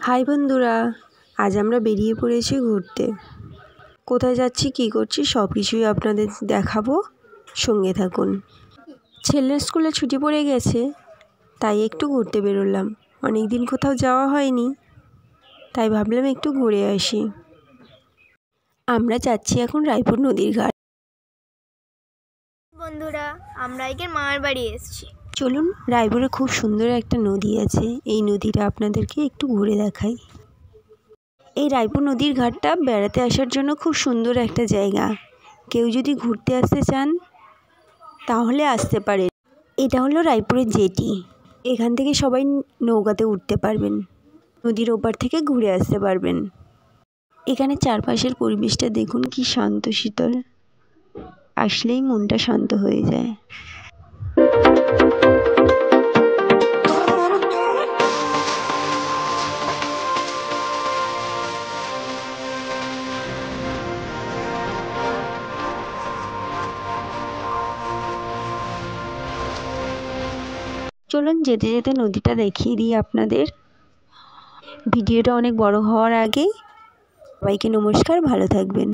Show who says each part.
Speaker 1: High বন্ধুরা, আজ আমরা বেরিয়ে পড়েছি ঘুরতে। কোথায় যাচ্ছি, কী করছি সব কিছুই আপনাদের দেখাবো, সঙ্গে থাকুন। ছেলের স্কুলে ছুটি পড়ে গেছে, তাই একটু ঘুরতে বেরোলাম। অনেক দিন কোথাও যাওয়া হয়নি, তাই ভাবলাম একটু ঘুরে আসি। আমরা যাচ্ছি এখন রায়পুর নদীর ঘাট।
Speaker 2: বন্ধুরা, আমরা এখানে মামার বাড়ি এসেছি।
Speaker 1: চলুন, রায়পুরে খুব সুন্দর একটা নদী আছে, এই নদীটা আপনাদেরকে একটু ঘুরে দেখাই। এই রায়পুর নদীর ঘাটটা বেড়াতে আসার জন্য খুব সুন্দর একটা জায়গা। কেউ যদি ঘুরতে আসতে চান তাহলে আসতে পারেন। এটা হলো রায়পুরের জেটি। এখান থেকে সবাই নৌকাতে উঠতে পারবেন, নদীর ওপার থেকে ঘুরে আসতে পারবেন। এখানে চারপাশের পরিবেশটা দেখুন, কি শান্ত শীতল, আসলেই মনটা শান্ত হয়ে যায়। চলুন যেতে যেতে নদীটা দেখিয়ে দিই আপনাদের। ভিডিওটা অনেক বড় হওয়ার আগে সবাইকে নমস্কার, ভালো থাকবেন।